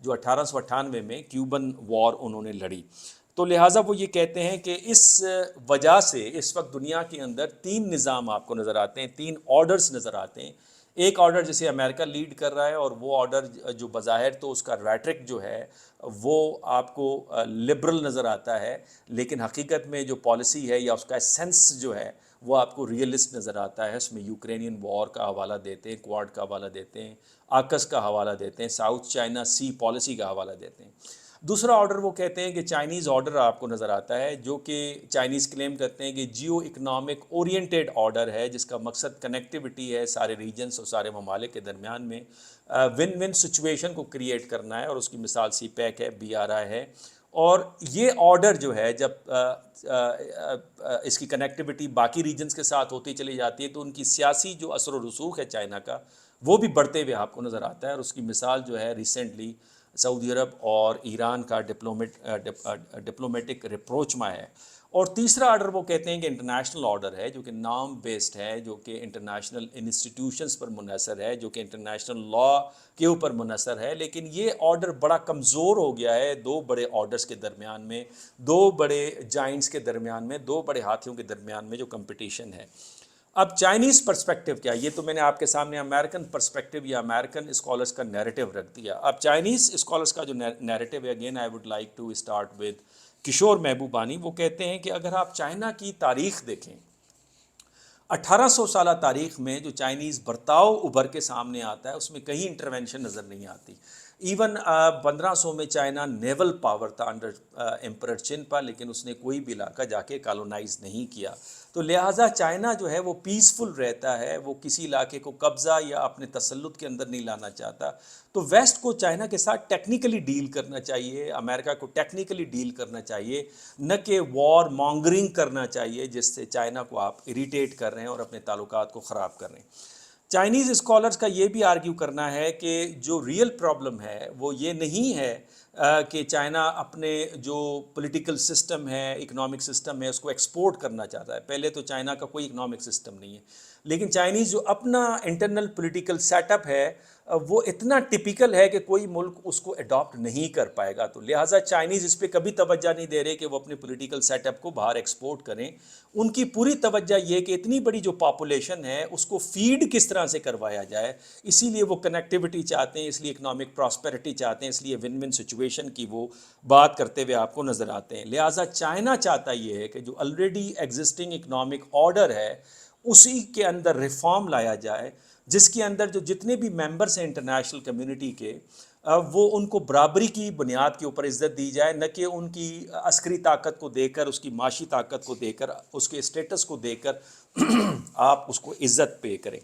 جو 1898 میں کیوبن وار انہوں نے لڑی. تو لہٰذا وہ یہ کہتے ہیں کہ اس وجہ سے اس وقت دنیا کے اندر 3 نظام آپ کو نظر آتے ہیں, 3 آرڈرز نظر آتے ہیں. ایک آرڈر جسے امریکہ لیڈ کر رہا ہے, اور وہ آرڈر جو بظاہر تو اس کا ریٹرک جو ہے وہ آپ کو لبرل نظر آتا ہے, لیکن حقیقت میں جو پالیسی ہے یا اس کا سینس جو ہے وہ آپ کو ریئلسٹ نظر آتا ہے. اس میں یوکرینین وار کا حوالہ دیتے ہیں, کوارڈ کا حوالہ دیتے ہیں, آکس کا حوالہ دیتے ہیں, ساؤتھ چائنا سی پالیسی کا حوالہ دیتے ہیں. دوسرا آرڈر وہ کہتے ہیں کہ چائنیز آرڈر آپ کو نظر آتا ہے, جو کہ چائنیز کلیم کرتے ہیں کہ جیو اکنامک اورینٹیڈ آرڈر ہے, جس کا مقصد کنیکٹیوٹی ہے سارے ریجنز اور سارے ممالک کے درمیان میں ون ون سچویشن کو کریٹ کرنا ہے, اور اس کی مثال سی پیک ہے, BRI ہے. اور یہ آرڈر جو ہے جب اس کی کنیکٹیوٹی باقی ریجنز کے ساتھ ہوتی چلی جاتی ہے تو ان کی سیاسی جو اثر و رسوخ ہے چائنا کا وہ بھی بڑھتے ہوئے آپ کو نظر آتا ہے. اور اس کی مثال جو ہے ریسنٹلی سعودی عرب اور ایران کا ڈپلومیٹک رپروچما ہے. اور تیسرا آرڈر وہ کہتے ہیں کہ انٹرنیشنل آرڈر ہے, جو کہ نام بیسڈ ہے, جو کہ انٹرنیشنل انسٹیٹیوشنز پر منحصر ہے, جو کہ انٹرنیشنل لا کے اوپر منحصر ہے. لیکن یہ آرڈر بڑا کمزور ہو گیا ہے 2 بڑے آرڈرز کے درمیان میں, 2 بڑے جائنٹس کے درمیان میں, 2 بڑے ہاتھیوں کے درمیان میں جو کمپٹیشن ہے. اب چائنیز پرسپیکٹو کیا, یہ تو میں نے آپ کے سامنے امریکن پرسپیکٹو یا امریکن اسکالرس کا نیریٹو رکھ دیا. اب چائنیز اسکالرس کا جو نیریٹو ہے, again I would like to start with Kishore Mahbubani. وہ کہتے ہیں کہ اگر آپ چائنا کی تاریخ دیکھیں, 1800 سالہ تاریخ میں جو چائنیز برتاؤ ابھر کے سامنے آتا ہے اس میں کہیں انٹرونشن نظر نہیں آتی. ایون 1500 میں چائنا نیول پاور تھا انڈر ایمپرر چنپا, لیکن اس نے کوئی بھی علاقہ جا کے کالونائز نہیں کیا. تو لہٰذا چائنا جو ہے وہ پیسفل رہتا ہے, وہ کسی علاقے کو قبضہ یا اپنے تسلط کے اندر نہیں لانا چاہتا. تو ویسٹ کو چائنا کے ساتھ ٹیکنیکلی ڈیل کرنا چاہیے, امریکہ کو ٹیکنیکلی ڈیل کرنا چاہیے, نہ کہ وار مانگرنگ کرنا چاہیے جس سے چائنا کو آپ اریٹیٹ کر رہے ہیں اور اپنے تعلقات کو خراب کر رہے ہیں. چائنیز اسکالرز کا یہ بھی آرگیو کرنا ہے کہ جو ریئل پرابلم ہے وہ یہ نہیں ہے کہ چائنا اپنے جو پولیٹیکل سسٹم ہے, اکنامک سسٹم ہے, اس کو ایکسپورٹ کرنا چاہتا ہے. پہلے تو چائنا کا کوئی اکنامک سسٹم نہیں ہے, لیکن چائنیز جو اپنا انٹرنل پولیٹیکل سیٹ اپ ہے وہ اتنا ٹپیکل ہے کہ کوئی ملک اس کو اڈاپٹ نہیں کر پائے گا. تو لہٰذا چائنیز اس پہ کبھی توجہ نہیں دے رہے کہ وہ اپنے پولیٹیکل سیٹ اپ کو باہر ایکسپورٹ کریں. ان کی پوری توجہ یہ کہ اتنی بڑی جو پاپولیشن ہے اس کو فیڈ کس طرح سے کروایا جائے, اسی لیے وہ کنیکٹیوٹی چاہتے ہیں, اس لیے اکنامک پراسپیرٹی چاہتے ہیں, اس لیے ون ون سچویشن کی وہ بات کرتے ہوئے آپ کو نظر آتے ہیں. لہٰذا چائنا چاہتا یہ ہے کہ جو آلریڈی ایگزسٹنگ اکنامک آرڈر ہے اسی کے اندر ریفارم لایا جائے, جس کے اندر جو جتنے بھی ممبرس ہیں انٹرنیشنل کمیونٹی کے وہ ان کو برابری کی بنیاد کے اوپر عزت دی جائے, نہ کہ ان کی عسکری طاقت کو دے کر, اس کی معاشی طاقت کو دے کر, اس کے اسٹیٹس کو دے کر آپ اس کو عزت پے کریں.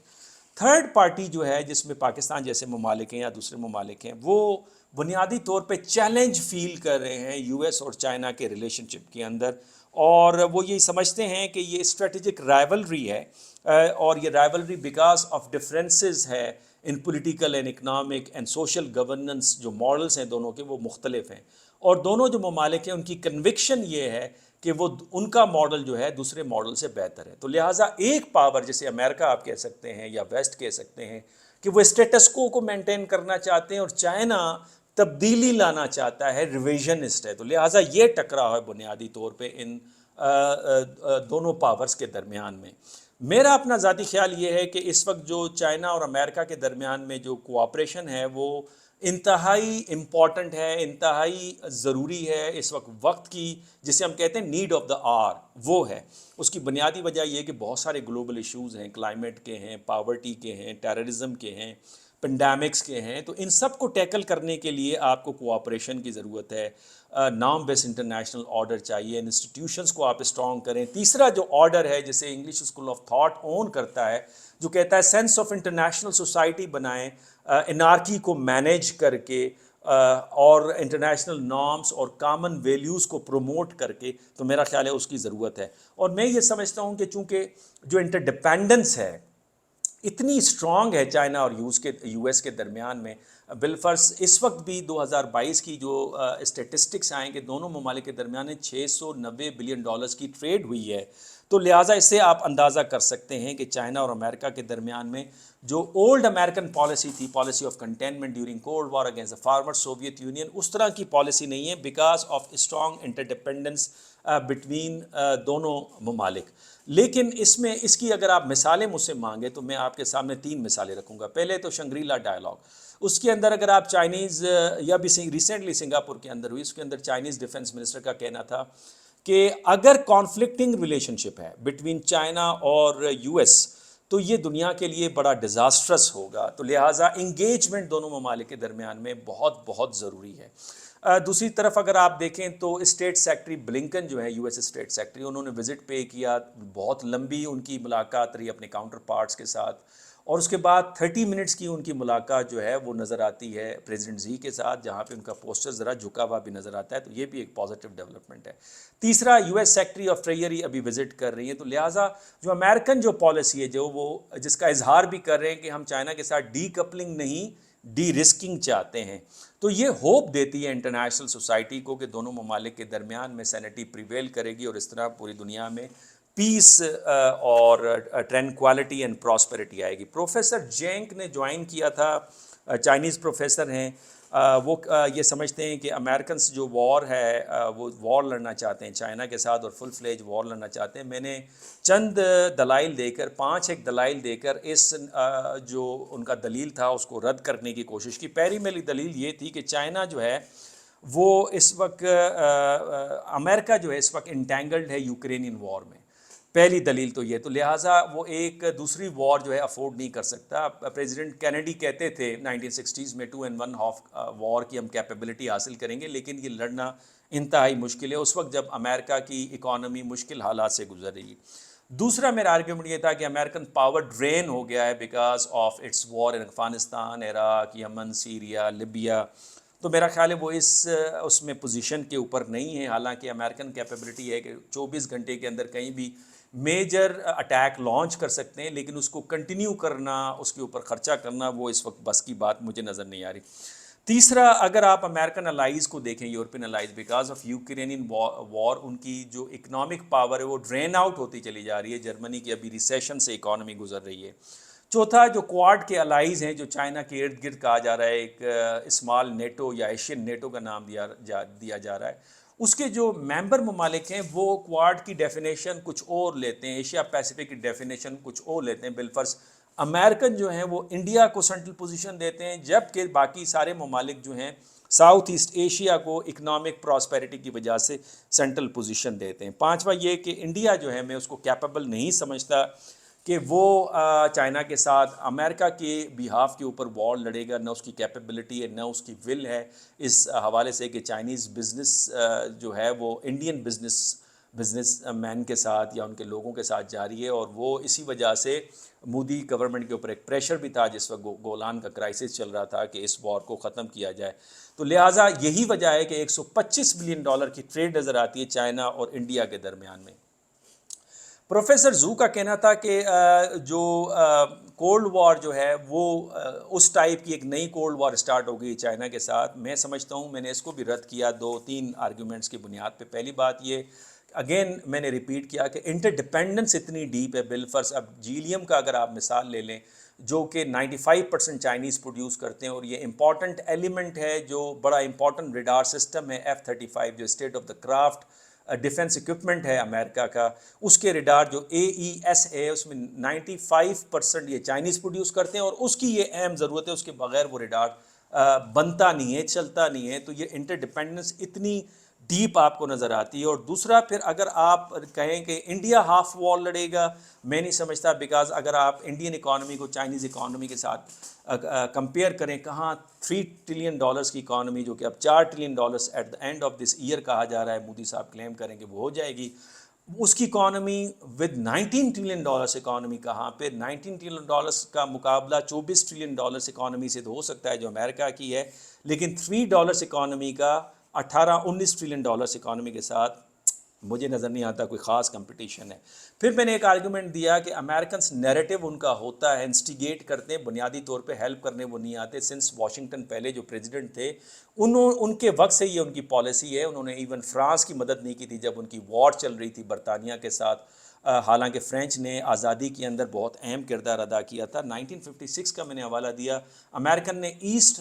تھرڈ پارٹی جو ہے جس میں پاکستان جیسے ممالک ہیں یا دوسرے ممالک ہیں, وہ بنیادی طور پہ چیلنج فیل کر رہے ہیں یو ایس اور چائنا کے ریلیشن شپ کے اندر, اور وہ یہ سمجھتے ہیں کہ یہ اسٹریٹجک رائیولری ہے, اور یہ رائیولری بیکاز آف ڈفرینسز ہے in political and economic and social governance. جو ماڈلس ہیں دونوں کے وہ مختلف ہیں, اور دونوں جو ممالک ہیں ان کی کنوکشن یہ ہے کہ وہ ان کا ماڈل جو ہے دوسرے ماڈل سے بہتر ہے. تو لہٰذا ایک پاور جسے امریکہ آپ کہہ سکتے ہیں یا ویسٹ کہہ سکتے ہیں کہ وہ اسٹیٹس کو مینٹین کرنا چاہتے ہیں, اور چائنا تبدیلی لانا چاہتا ہے, ریویژنسٹ ہے. تو لہٰذا یہ ٹکراؤ ہے بنیادی طور پہ ان دونوں پاورز کے درمیان میں. میرا اپنا ذاتی خیال یہ ہے کہ اس وقت جو چائنا اور امریکہ کے درمیان میں جو کوآپریشن ہے وہ انتہائی امپورٹنٹ ہے, انتہائی ضروری ہے اس وقت کی, جسے ہم کہتے ہیں نیڈ آف دا آر, وہ ہے. اس کی بنیادی وجہ یہ کہ بہت سارے گلوبل ایشوز ہیں, کلائمیٹ کے ہیں, پاورٹی کے ہیں, ٹیررزم کے ہیں, پینڈیمکس کے ہیں. تو ان سب کو ٹیکل کرنے کے لیے آپ کو کوآپریشن کی ضرورت ہے, نام بیس انٹرنیشنل آرڈر چاہیے, انسٹیٹیوشنز کو آپ اسٹرانگ کریں. تیسرا جو آرڈر ہے جسے انگلش اسکول آف تھاٹ اون کرتا ہے, جو کہتا ہے سینس آف انٹرنیشنل سوسائٹی بنائیں, انارکی کو مینیج کر کے اور انٹرنیشنل نارمز اور کامن ویلیوز کو پروموٹ کر کے, تو میرا خیال ہے اس کی ضرورت ہے. اور میں یہ سمجھتا ہوں کہ چونکہ جو انٹرڈیپینڈنس ہے اتنی اسٹرانگ ہے چائنا اور یو ایس کے درمیان میں, بالفرض اس وقت بھی 2022 کی جو اسٹیٹسٹکس آئیں کہ دونوں ممالک کے درمیان $690 بلین کی ٹریڈ ہوئی ہے، تو لہٰذا اس سے آپ اندازہ کر سکتے ہیں کہ چائنا اور امریکہ کے درمیان میں جو اولڈ امریکن پالیسی تھی، policy of containment during cold war against the former Soviet Union, اس طرح کی پالیسی نہیں ہے because of strong interdependence between دونوں ممالک۔ لیکن اس کی اگر آپ مثالیں مجھ سے مانگے تو میں آپ کے سامنے 3 مثالیں رکھوں گا۔ پہلے تو شنگری لا ڈائلاگ، اس کے اندر اگر آپ چائنیز یا بھی ریسنٹلی سنگاپور کے اندر ہوئی، اس کے اندر چائنیز ڈیفنس منسٹر کا کہنا تھا کہ اگر کانفلکٹنگ ریلیشن شپ ہے بٹوین چائنا اور یو ایس تو یہ دنیا کے لیے بڑا ڈیزاسٹرس ہوگا، تو لہٰذا انگیجمنٹ دونوں ممالک کے درمیان میں بہت بہت ضروری ہے۔ دوسری طرف اگر آپ دیکھیں تو اسٹیٹ سیکٹری بلنکن جو ہے یو ایس اسٹیٹ سیکٹری، انہوں نے وزٹ پے کیا، بہت لمبی ان کی ملاقات رہی اپنے کاؤنٹر پارٹس کے ساتھ، اور اس کے بعد 30 منٹس کی ان کی ملاقات جو ہے وہ نظر آتی ہے پریزیڈنٹ زی کے ساتھ، جہاں پہ ان کا پوسچر ذرا جھکا ہوا بھی نظر آتا ہے، تو یہ بھی ایک پازیٹیو ڈیولپمنٹ ہے۔ تیسرا، U S secretary of treasury ابھی وزٹ کر رہی ہے، تو لہٰذا جو امریکن جو پالیسی ہے جو وہ جس کا اظہار بھی کر رہے ہیں کہ ہم چائنا کے ساتھ ڈی کپلنگ نہیں ڈی رسکنگ چاہتے ہیں، تو یہ ہوپ دیتی ہے انٹرنیشنل سوسائٹی کو کہ دونوں ممالک کے درمیان میں سینٹی پریویل کرے گی اور اس طرح پوری دنیا میں پیس اور ٹرینکوالٹی اینڈ پراسپیرٹی آئے گی۔ پروفیسر جینک نے جوائن کیا تھا، چائنیز پروفیسر ہیں، وہ یہ سمجھتے ہیں کہ امریکنس جو وار ہے وہ وار لڑنا چاہتے ہیں چائنا کے ساتھ اور فل فلیج وار لڑنا چاہتے ہیں۔ میں نے چند دلائل دے کر، 5 دلائل دے کر اس جو ان کا دلیل تھا اس کو رد کرنے کی کوشش کی۔ پہلی میری دلیل یہ تھی کہ چائنا جو ہے وہ اس وقت امریکہ جو ہے اس وقت انٹینگلڈ ہے یوکرینین وار میں، پہلی دلیل تو یہ، تو لہٰذا وہ ایک دوسری وار جو ہے افورڈ نہیں کر سکتا۔ پریزیڈنٹ کینیڈی کہتے تھے 1960s میں 2 in 1 ہاف وار کی ہم کیپیبلٹی حاصل کریں گے، لیکن یہ لڑنا انتہائی مشکل ہے اس وقت جب امریکہ کی اکانومی مشکل حالات سے گزر رہی ہے۔ دوسرا میرا آرگیومنٹ یہ تھا کہ امریکن پاور ڈرین ہو گیا ہے because of its war in Afghanistan, Iraq, Yemen, Syria, Libya, تو میرا خیال ہے وہ اس میں پوزیشن کے اوپر نہیں ہے، حالانکہ امریکن کیپیبلٹی ہے کہ 24 گھنٹے کے اندر کہیں بھی میجر اٹیک لانچ کر سکتے ہیں، لیکن اس کو کنٹینیو کرنا، اس کے اوپر خرچہ کرنا، وہ اس وقت بس کی بات مجھے نظر نہیں آ رہی۔ تیسرا، اگر آپ امریکن الائز کو دیکھیں، European allies, because of Ukrainian war ان کی جو اکنامک پاور ہے وہ ڈرین آؤٹ ہوتی چلی جا رہی ہے، جرمنی کی ابھی ریسیشن سے اکانومی گزر رہی ہے۔ چوتھا، جو کوارڈ کے الائز ہیں جو چائنا کے ارد گرد کہا جا رہا ہے، ایک اسمال نیٹو یا ایشین نیٹو کا نام دیا جا رہا ہے، اس کے جو ممبر ممالک ہیں وہ کوارڈ کی ڈیفینیشن کچھ اور لیتے ہیں، ایشیا پیسیفک کی ڈیفینیشن کچھ اور لیتے ہیں۔ بالفرض امریکن جو ہیں وہ انڈیا کو سینٹرل پوزیشن دیتے ہیں، جبکہ باقی سارے ممالک جو ہیں ساؤتھ ایسٹ ایشیا کو اکنامک پراسپیرٹی کی وجہ سے سینٹرل پوزیشن دیتے ہیں۔ پانچواں یہ کہ انڈیا جو ہے میں اس کو کیپیبل نہیں سمجھتا کہ وہ چائنا کے ساتھ امریکہ کے بیہاف کے اوپر وار لڑے گا، نہ اس کی کیپیبلٹی ہے نہ اس کی ول ہے، اس حوالے سے کہ چائنیز بزنس جو ہے وہ انڈین بزنس مین کے ساتھ یا ان کے لوگوں کے ساتھ جاری ہے، اور وہ اسی وجہ سے مودی گورنمنٹ کے اوپر ایک پریشر بھی تھا جس وقت گولان کا کرائسس چل رہا تھا کہ اس وار کو ختم کیا جائے، تو لہٰذا یہی وجہ ہے کہ $125 بلین کی ٹریڈ نظر آتی ہے چائنا اور انڈیا کے درمیان میں۔ پروفیسر زو کا کہنا تھا کہ جو کولڈ وار جو ہے وہ اس ٹائپ کی ایک نئی کولڈ وار سٹارٹ ہو گئی چائنا کے ساتھ۔ میں سمجھتا ہوں، میں نے اس کو بھی رد کیا 2-3 آرگیومنٹس کی بنیاد پہ۔ پہلی بات یہ، اگین میں نے ریپیٹ کیا کہ انٹر ڈپینڈنس اتنی ڈیپ ہے۔ بالفرض اب جیلیم کا اگر آپ مثال لے لیں جو کہ 95% چائنیز پروڈیوس کرتے ہیں، اور یہ امپورٹنٹ ایلیمنٹ ہے، جو بڑا امپورٹنٹ ریڈار سسٹم ہے F-35 جو state of the craft defence equipment ہے امریکہ کا، اس کے ریڈار جو AES ہے اس میں 95% یہ چائنیز پروڈیوس کرتے ہیں، اور اس کی یہ اہم ضرورت ہے، اس کے بغیر وہ ریڈار بنتا نہیں ہے، چلتا نہیں ہے، تو یہ انٹر ڈپینڈنس اتنی ڈیپ آپ کو نظر آتی ہے۔ اور دوسرا، پھر اگر آپ کہیں کہ انڈیا ہاف وار لڑے گا، میں نہیں سمجھتا، بیکاز اگر آپ انڈین اکانومی کو چائنیز اکانومی کے ساتھ کمپیئر کریں، کہاں $3 ٹریلین کی اکانومی جو کہ اب $4 trillion at the end of this year کہا جا رہا ہے، مودی صاحب کلیم کریں کہ وہ ہو جائے گی، اس کی اکانومی ود $19 ٹریلین اکانومی کہاں پہ $19 ٹریلین کا مقابلہ $24 ٹریلین اکانومی سے تو ہو سکتا ہے جو امریکہ کی ہے، لیکن $3 اکانومی کا 18-19 ٹریلین اکانومی کے ساتھ مجھے نظر نہیں آتا کوئی خاص کمپٹیشن ہے. پھر میں نے ایک آرگومنٹ دیا کہ امریکنس نیریٹو ان کا ہوتا ہے, انسٹیگیٹ کرتے ہیں, بنیادی طور پہ ہیلپ کرنے وہ نہیں آتے. سنس واشنگٹن پہلے جو پریزیڈنٹ تھے ان کے وقت سے یہ ان کی پالیسی ہے. انہوں نے ایون فرانس کی مدد نہیں کی تھی جب ان کی وار چل رہی تھی برطانیہ کے ساتھ, حالانکہ فرینچ نے آزادی کے اندر بہت اہم کردار ادا کیا تھا. 1956 کا میں نے حوالہ دیا, امریکن نے ایسٹ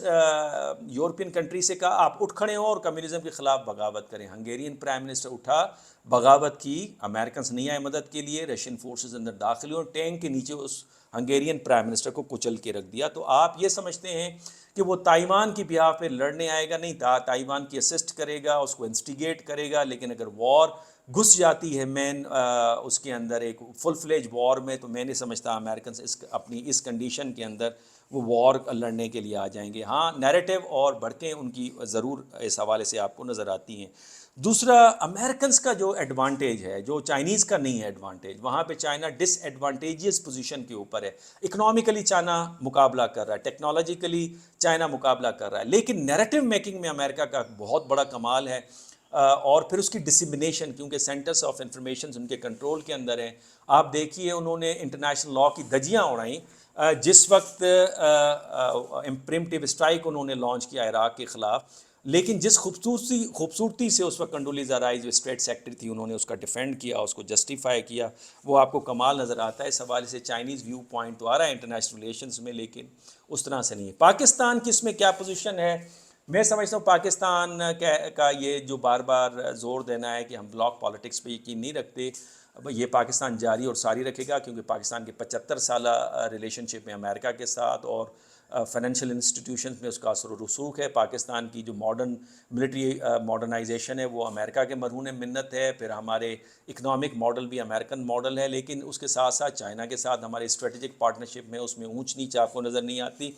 یورپین کنٹری سے کہا آپ اٹھ کھڑے ہوں اور کمیونزم کے خلاف بغاوت کریں. ہنگیرین پرائم منسٹر اٹھا, بغاوت کی, امریکنس نہیں آئے مدد کے لیے, رشین فورسز اندر داخل ہوئے اور ٹینک کے نیچے اس ہنگیرین پرائم منسٹر کو کچل کے رکھ دیا. تو آپ یہ سمجھتے ہیں کہ وہ تائیوان کی بیہاف پہ لڑنے آئے گا؟ نہیں تھا, تائیوان کی اسسٹ کرے گا, اس کو انسٹیگیٹ کرے گا, لیکن اگر وار گھس جاتی ہے مین اس کے اندر ایک فل فلیج وار میں, تو میں نہیں سمجھتا امریکنس اپنی اس کنڈیشن کے اندر وہ وار لڑنے کے لیے آ جائیں گے. ہاں نیریٹو اور بھڑکیں ان کی ضرور اس حوالے سے آپ کو نظر آتی ہیں. دوسرا, امریکنس کا جو ایڈوانٹیج ہے جو چائنیز کا نہیں ہے ایڈوانٹیج, وہاں پہ چائنا ڈس ایڈوانٹیجیس پوزیشن کے اوپر ہے. اکنامیکلی چائنا مقابلہ کر رہا ہے, ٹیکنالوجیکلی چائنا مقابلہ کر رہا ہے, لیکن نیریٹو میکنگ میں امریکہ کا بہت بڑا کمال ہے. اور پھر اس کی ڈسیمنیشن, کیونکہ سینٹرس آف انفارمیشنز ان کے کنٹرول کے اندر ہیں. آپ دیکھیے انہوں نے انٹرنیشنل لاء کی دھجیاں اڑائیں جس وقت پریمپٹیو اسٹرائک انہوں نے لانچ کیا عراق کے خلاف, لیکن جس خوبصورتی سے اس وقت کنڈولیزا رائس جو اسٹیٹ سیکرٹری تھی انہوں نے اس کا ڈیفینڈ کیا, اس کو جسٹیفائی کیا, وہ آپ کو کمال نظر آتا ہے. اس حوالے سے چائنیز ویو پوائنٹ تو آ رہا ہے انٹرنیشنل ریلیشنز میں, لیکن اس طرح سے نہیں ہے. پاکستان کی اس میں کیا پوزیشن ہے؟ میں سمجھتا ہوں پاکستان کا یہ جو بار بار زور دینا ہے کہ ہم بلاک پالیٹکس پہ یقین نہیں رکھتے, یہ پاکستان جاری اور ساری رکھے گا, کیونکہ پاکستان کے 75 سالہ ریلیشن شپ میں امریکہ کے ساتھ اور فائنینشیل انسٹیٹیوشنز میں اس کا اثر و رسوخ ہے. پاکستان کی جو ملٹری ماڈرنائزیشن ہے وہ امریکہ کے مرہون منت ہے. پھر ہمارے اکنامک ماڈل بھی امریکن ماڈل ہے, لیکن اس کے ساتھ ساتھ چائنا کے ساتھ ہمارے اسٹریٹجک پارٹنرشپ میں اس میں اونچ نیچ آپ کو نظر نہیں آتی.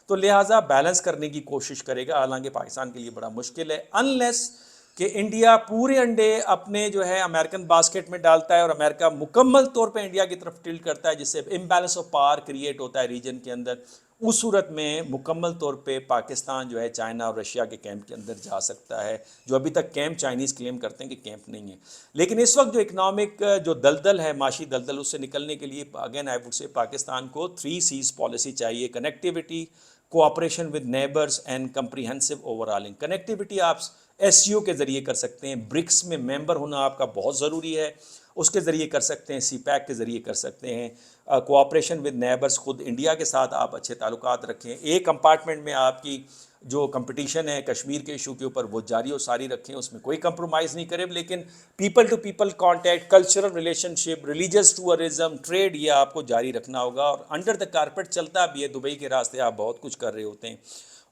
تو لہٰذا بیلنس کرنے کی کوشش کرے گا, حالانکہ پاکستان کے لیے بڑا مشکل ہے, انلیس کہ انڈیا پورے انڈے اپنے جو ہے امریکن باسکٹ میں ڈالتا ہے اور امریکہ مکمل طور پہ انڈیا کی طرف ٹلٹ کرتا ہے, جس سے امبیلنس آف پاور کریٹ ہوتا ہے ریجن کے اندر. اس صورت میں مکمل طور پہ پاکستان جو ہے چائنا اور رشیا کے کیمپ کے اندر جا سکتا ہے, جو ابھی تک کیمپ چائنیز کلیم کرتے ہیں کہ کیمپ نہیں ہے. لیکن اس وقت جو اکنامک جو دلدل ہے, معاشی دلدل, اس سے نکلنے کے لیے again I would say Pakistan کو 3 C's پالیسی چاہیے: connectivity, cooperation with neighbours and comprehensive overarching. Connectivity آپ ایس سی او کے ذریعے کر سکتے ہیں, برکس میں ممبر ہونا آپ کا بہت ضروری ہے, اس کے ذریعے کر سکتے ہیں, سی پیک کے ذریعے کر سکتے ہیں. کوآپریشن ود نیبرز, خود انڈیا کے ساتھ آپ اچھے تعلقات رکھیں. ایک کمپارٹمنٹ میں آپ کی جو کمپٹیشن ہے کشمیر کے ایشو کے اوپر وہ جاری و ساری رکھیں, اس میں کوئی کمپرومائز نہیں کریں, لیکن people to people contact, cultural relationship, religious tourism, trade, یہ آپ کو جاری رکھنا ہوگا. اور انڈر دا کارپیٹ چلتا بھی ہے, دبئی کے راستے آپ بہت کچھ کر رہے ہوتے ہیں.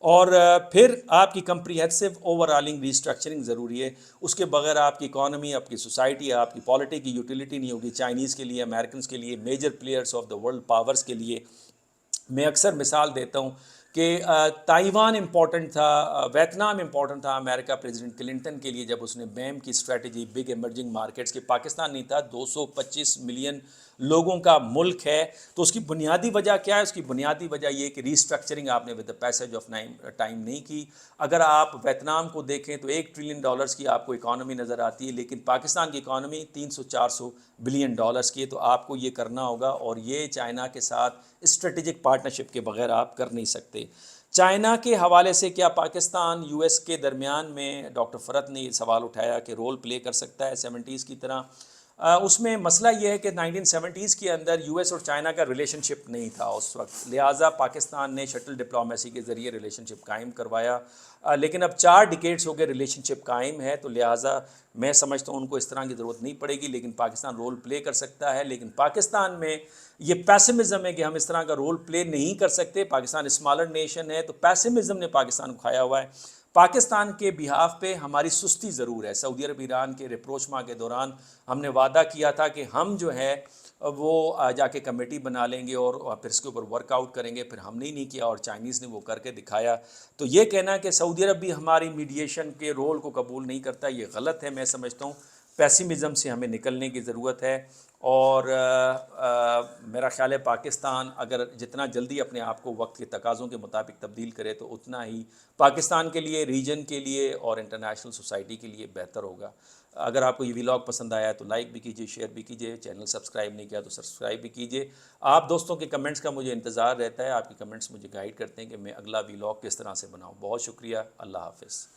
اور پھر آپ کی کمپریہنسو اوورالنگ ریسٹرکچرنگ ضروری ہے. اس کے بغیر آپ کی اکانومی, آپ کی سوسائٹی, آپ کی پالیٹی کی یوٹیلیٹی نہیں ہوگی. چائنیز کے لیے, امریکنز کے لیے, major players of the world powers کے لیے میں اکثر مثال دیتا ہوں کہ تائیوان امپورٹنٹ تھا, ویتنام امپورٹنٹ تھا امریکہ پریزیڈنٹ کلنٹن کے لیے جب اس نے بیم کی اسٹریٹجی, بگ ایمرجنگ مارکیٹس کے. پاکستان نہیں تھا, 225 ملین لوگوں کا ملک ہے. تو اس کی بنیادی وجہ کیا ہے؟ اس کی بنیادی وجہ یہ کہ ریسٹرکچرنگ آپ نے with the passage of time نہیں کی. اگر آپ ویتنام کو دیکھیں تو $1 ٹریلین کی آپ کو اکانومی نظر آتی ہے, لیکن پاکستان کی اکانومی 300-400 بلین ڈالرز کی ہے. تو آپ کو یہ کرنا ہوگا, اور یہ چائنا کے ساتھ اسٹریٹجک پارٹنرشپ کے بغیر آپ کر نہیں سکتے. چائنا کے حوالے سے کیا پاکستان یو ایس کے درمیان میں, ڈاکٹر فرت نے یہ سوال اٹھایا کہ رول پلے کر سکتا ہے 70s کی طرح. اس میں مسئلہ یہ ہے کہ 1970s کے اندر یو ایس اور چائنا کا ریلیشن شپ نہیں تھا اس وقت, لہٰذا پاکستان نے شٹل ڈپلومیسی کے ذریعے ریلیشن شپ قائم کروایا. لیکن اب 4 ڈیکیڈز ہو گئے ریلیشن شپ قائم ہے, تو لہٰذا میں سمجھتا ہوں ان کو اس طرح کی ضرورت نہیں پڑے گی. لیکن پاکستان رول پلے کر سکتا ہے, لیکن پاکستان میں یہ پیسمزم ہے کہ ہم اس طرح کا رول پلے نہیں کر سکتے. پاکستان اسمالر نیشن ہے, تو پیسمزم نے پاکستان کو کھایا ہوا ہے. پاکستان کے بہاف پہ ہماری سستی ضرور ہے. سعودی عرب ایران کے ریپروچ کے دوران ہم نے وعدہ کیا تھا کہ ہم جو ہے وہ جا کے کمیٹی بنا لیں گے اور پھر اس کے اوپر ورک آؤٹ کریں گے, پھر ہم نے نہیں کیا اور چائنیز نے وہ کر کے دکھایا. تو یہ کہنا کہ سعودی عرب بھی ہماری میڈیشن کے رول کو قبول نہیں کرتا, یہ غلط ہے. میں سمجھتا ہوں پیسمزم سے ہمیں نکلنے کی ضرورت ہے, اور میرا خیال ہے پاکستان اگر جتنا جلدی اپنے آپ کو وقت کے تقاضوں کے مطابق تبدیل کرے تو اتنا ہی پاکستان کے لیے، ریجن کے لیے اور انٹرنیشنل سوسائٹی کے لیے بہتر ہوگا۔ اگر آپ کو یہ ولاگ پسند آیا تو لائک بھی کیجیے، شیئر بھی کیجیے، چینل سبسکرائب نہیں کیا تو سبسکرائب بھی کیجیے۔ آپ دوستوں کے کمنٹس کا مجھے انتظار رہتا ہے، آپ کے کمنٹس مجھے گائیڈ کرتے ہیں کہ میں اگلا ولاگ کس طرح سے بناؤں۔ بہت شکریہ، اللہ حافظ۔